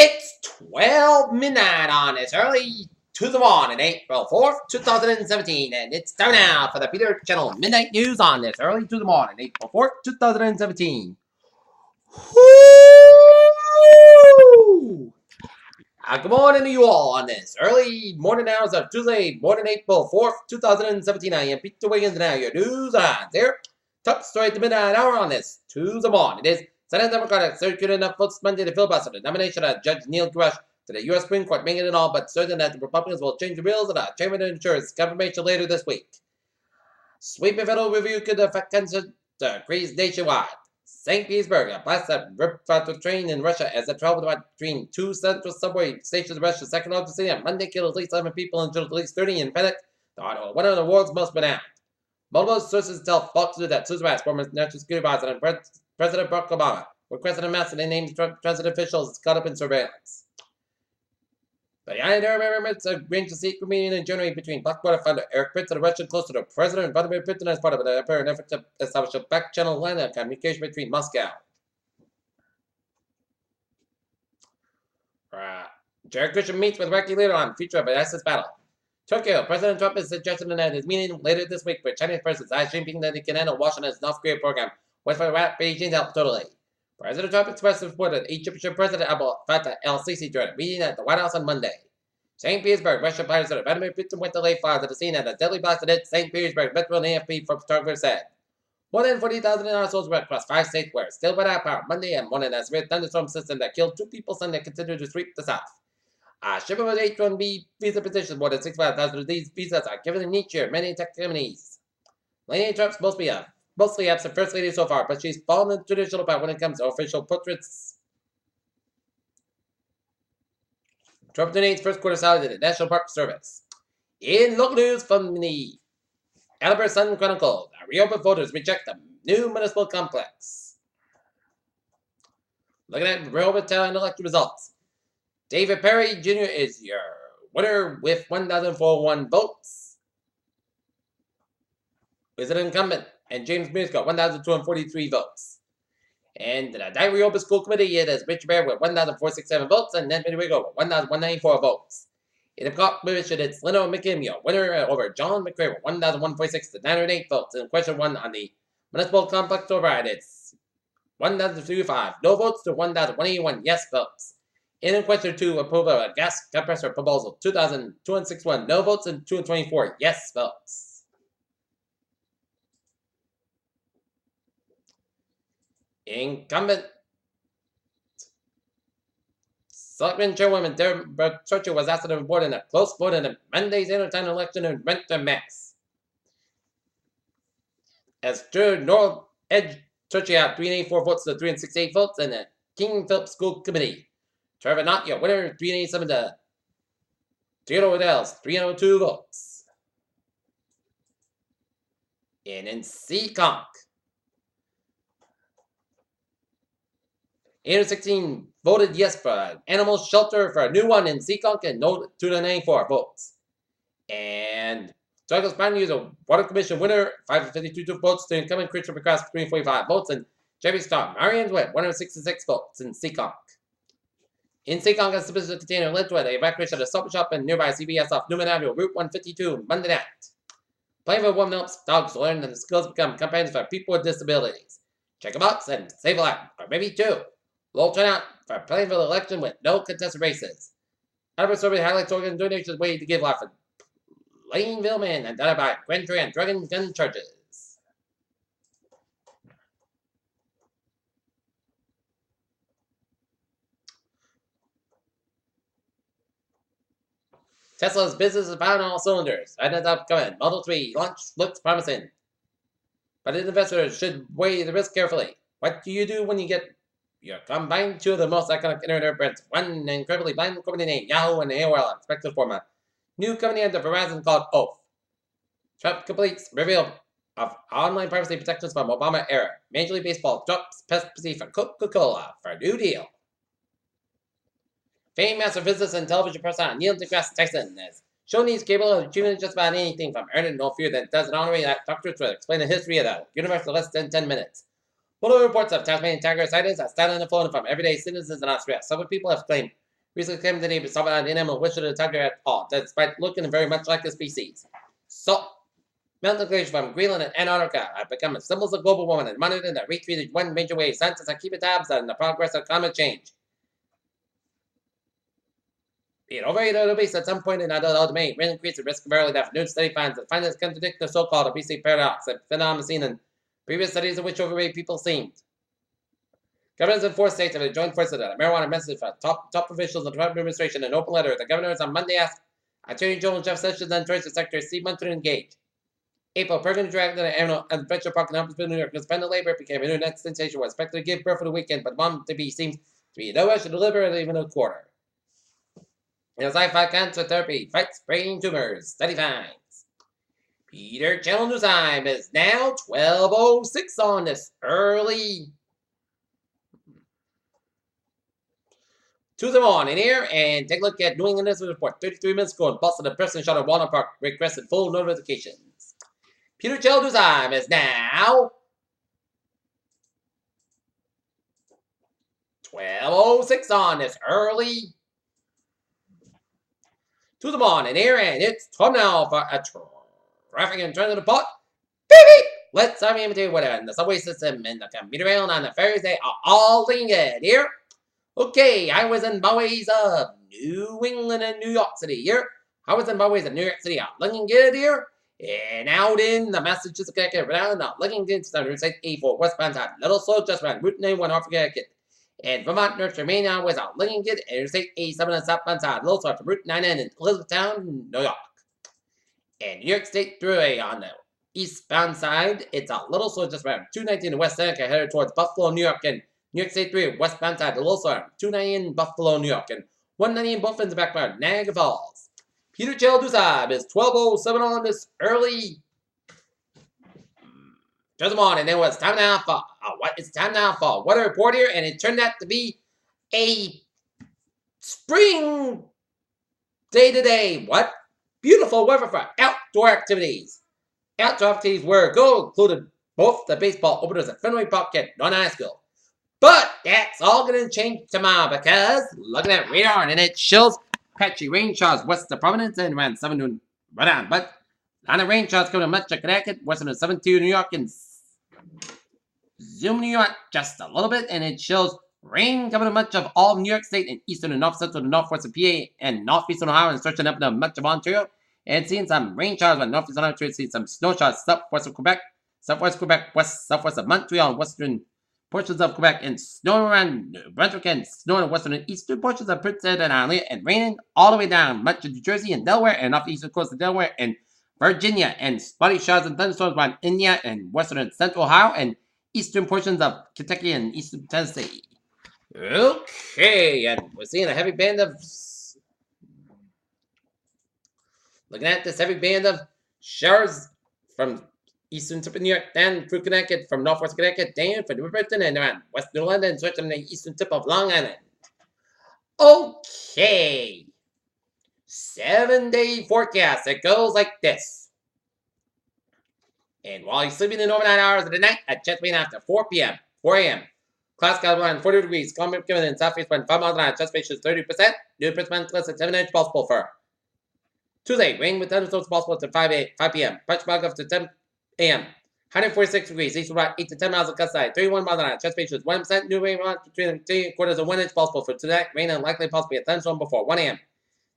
It's 12 midnight on this early Tuesday morning, April 4th, 2017, and it's time now for the Peter Channel Midnight News on this early Tuesday morning, April 4th, 2017. Woo! Good morning to you all on this early morning hours of Tuesday morning, April 4th, 2017. I am Peter Wiggins, and now your news on there. Top story at the midnight hour on this Tuesday morning. It is Senate Democrats secured enough votes Monday to filibuster the nomination of Judge Neil Grush to the U.S. Supreme Court, making it all but certain that the Republicans will change the rules of the Chamber of Insurance confirmation later this week. Sweeping federal review could affect consent decrees nationwide. St. Petersburg, a blast that ripped out the train in Russia as it traveled between two central subway stations in Russia's second largest city on Monday killed at least 11 people and injured at least 30 in panic. One of the world's most renowned. Multiple sources tell Fox News that Susan Rice, former National Security Advisor, and President Barack Obama requested a mask and they named transit officials caught up in surveillance. The United Arab Emirates arranged a secret meeting in January between Blackwater founder Eric Prince and a Russian close to President Vladimir Putin as part of an effort to establish a back-channel line of communication between Moscow. Jared Kushner meets with Iraqi leader on future of an ISIS battle. Tokyo, President Trump is suggesting at his meeting later this week with Chinese President Xi Jinping that he can handle Washington's North Korea program with Beijing's help totally. President Trump expressed support of Egyptian President Abdel Fattah el-Sisi during a meeting at the White House on Monday. St. Petersburg, Russian President Vladimir Putin went to lay flowers at the scene at a deadly blast that hit St. Petersburg, Metro and AFP photographers said. More than 40,000 households were across 5 states were still without power Monday and morning as a severe thunderstorm system that killed 2 people Sunday continued to sweep the south. A shipment with H-1B visa petitions, more than 65,000 of these visas are given in each year, many tech companies. Melania Trump's mostly absent first lady so far, but she's fallen the traditional path when it comes to official portraits. Trump donates first quarter salary to the National Park Service. In local news from the Alabama Sun Chronicle, reopened voters reject the new municipal complex. Looking at Rehoboth Town election results. David Perry Jr. is your winner with 1,401 votes. Is an incumbent, and James Mears got 1,243 votes. And the Diary Rehoboth School Committee, it is Richard Bear with 1,467 votes, and Ned Midwigo with 1,194 votes. In the Caucus Commission, it's Leno McKim, your winner over John McCray with 1,146 to 908 votes. In question 1 on the municipal complex override, it's 1,035 no votes to 1,181 yes votes. In question 2, approval of a gas compressor proposal, 2,261 no votes and 224 yes votes. Incumbent Selectman Chairwoman Deborah Churchill was asked to report in a close vote in Monday's intertown election in Renton, Mass. As North Edge Churchill had 384 votes to 368 votes, and the King Philip School Committee. Trevor Knott, your winner, 387 to Theodore Waddell's 302 votes. And in Seekonk, 816 voted yes for an animal shelter for a new one in Seekonk and no 294 votes. And Douglas Brown, a Water Commission winner, 552 votes to incumbent Christopher Cross, 345 votes, and Jerry Starr Marian's with 166 votes in Seekonk. In Seekonk, a specific container led to the evacuation of a supper shop and nearby CBS off Newman Avenue, Route 152, Monday night. Playing for Women helps dogs learn and the skills become companions for people with disabilities. Check a box and save a life, or maybe 2. Low turnout for Plainville election with no contested races. Albert survey highlights organ donations way to give life for Plainville man and by grand jury and drug and gun charges. Tesla's business is firing on all cylinders. Items upcoming. Model 3 launch looks promising. But investors should weigh the risk carefully. What do you do when you get your combined 2 of the most iconic internet brands? One incredibly blind company name, Yahoo and AOL, expected for a new company under Verizon called Oath. Trump completes reveal of online privacy protections from Obama era. Major League Baseball drops pest for Coca-Cola for a new deal. Famed astrophysics and television personality Neil deGrasse Tyson has shown he's capable of achieving just about anything from earning no fewer than does an honorary doctorate to explain the history of the universe in less than 10 minutes. Multiple reports of Tasmanian tiger sightings are starting to flow from everyday citizens in Australia. Some people have claimed recently claimed the name of an animal which the tiger at all, despite looking very much like the species. So, mountain glaciers from Greenland and Antarctica have become symbols of global warming and monitored and retreated one major way. Scientists are keeping tabs on the progress of climate change. Being overrated obese at some point in adult domain will increase the risk of early death. New study finds that findings contradict the so-called obesity paradox, a phenomenon seen in previous studies in which overweight people seemed. Governors in 4 states have joined forces on a marijuana message from top officials of the Trump administration. In an open letter, the governors on Monday asked Attorney General Jeff Sessions and Treasury Secretary Steve Mnuchin to engage. April, Perkins dragged an animal adventure park in Huntsville, New York. His friend labor became an internet sensation. Was expected to give birth for the weekend, but mom to be seems to be no rush to deliver it even a quarter. In sci-fi cancer therapy fights brain tumors. Study finds. Peter Channel News Time is now 12:06 on this early Tuesday morning here, and take a look at New England News Report. 33 minutes ago in Boston, a person shot at Walnut Park requested full notifications. Peter Channel News Time is now 12:06 on this early Tuesday morning here, and it's time now for a traffic and transit report. Beep beep! Let's imitate whatever in the subway system and the commuter rail and on the ferries. They are all looking good here. Okay, I was in byways of New England and New York City here. I was in byways of New York City are looking good here. And out in the Massachusetts Connecticut around now looking good to Interstate 84 westbound side. Little slow just around Route 91 off Connecticut. And Vermont, North Germania was out looking good. Interstate 87 on southbound side. Little slow to Route 99 in Elizabethtown, New York. And New York State Thruway on the eastbound side. It's a little slow just around 219 in West Seneca headed towards Buffalo, New York. And New York State 3 westbound side, a little slow, 290 in Buffalo, New York, and 190 in both ends of backbound, Niagara Falls. Peter Channel News Time is 12:07 on this early Tuesday morning. It was time now for it's time now for weather report here, and it turned out to be a spring day today. What beautiful weather for outdoor activities. Outdoor activities were included both the baseball openers at Fenway Park at Northern High School. But that's all going to change tomorrow because looking at radar and it shows patchy rain showers west of Providence and around 7 to right on. But on the rain showers coming to much of Connecticut, western of 72 New York, and zoom New York just a little bit. And it shows rain coming to much of all of New York State and eastern and north central to northwest of PA and northeastern Ohio and stretching up to much of Ontario. And seeing some rain showers on northeastern Ontario, seeing some snow showers southwest of Quebec, southwest of Montreal, and western portions of Quebec, and snow around New Brunswick, and snow in the western and eastern portions of Prince Edward Island, and raining all the way down much of New Jersey and Delaware, and off the eastern coast of Delaware and Virginia, and spotty showers and thunderstorms around India and western and central Ohio, and eastern portions of Kentucky and eastern Tennessee. Okay, and we're seeing a heavy band of looking at this heavy band of showers from eastern tip of New York, down through Connecticut, from northwest Connecticut, down from New Britain, and around west New London, and switching the eastern tip of Long Island. Okay. 7-day forecast. It goes like this. And while you're sleeping in overnight hours of the night, at chance rain after 4 a.m. Clouds got around 40 degrees. Calm given in southeast wind 5 miles an hour. Chest ratio is 30%. New Princeton less than 7 inches possible for Tuesday. Rain with thunderstorms possible to 5 p.m. Punch bug up to 10 a.m. 146 degrees. East wind 8 to 10 miles of gust side. 31 miles an hour. Chest ratio is 1%. New rain between 3/4 and 1 inch possible for tonight. Rain unlikely possibly a thunderstorm before 1 a.m.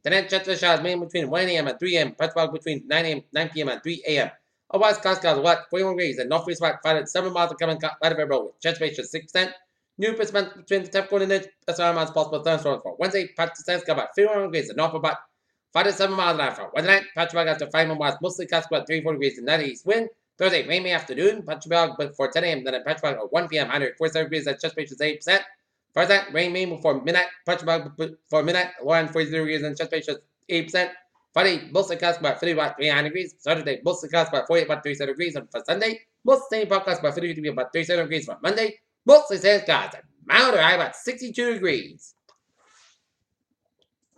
Tonight, chance of showers mainly between 1 a.m. and 3 a.m. Punch bug between 9 p.m. and 3 a.m. Otherwise, clouds got what? 41 degrees. And northwest wind 5 to 7 miles of coming light of air road. Chance ratio is 6%. New Princeton between the 10 and inch. That's around miles possible thunderstorms for Wednesday. Patch to got about 51 degrees. And north about 5 to 7 miles an hour for Wednesday night. Patch bug after 5 miles. Mostly clouds about 34 degrees and 90 east wind. Thursday, rainy afternoon, patch bug before 10 a.m., then a patch bug at 1 p.m., 147 degrees, at chest ratio is 8%. Friday night, rain before midnight, patch bug before midnight, 143 degrees, and chest ratio is 8%. Friday, mostly clouds about 50 about 39 degrees. Saturday, mostly clouds about 48 about 37 degrees. And for Sunday, mostly clouds about 50 degrees, about 37 degrees. For Monday, mostly sunny skies, and milder high about 62 degrees.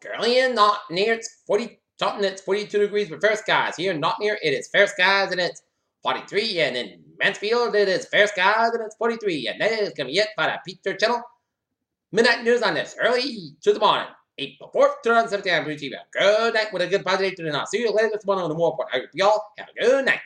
Currently in not near it's 42 degrees with fair skies. Here in not near it is fair skies and it's 43, and in Mansfield it is fair skies and it's 43, and that is going to be it for the Peter Channel Midnight News on this early to the morning. April 4th, 2017. I'm Gucci. Good night with a good positive day, and I'll see you later this morning on the more report. I hope y'all have a good night.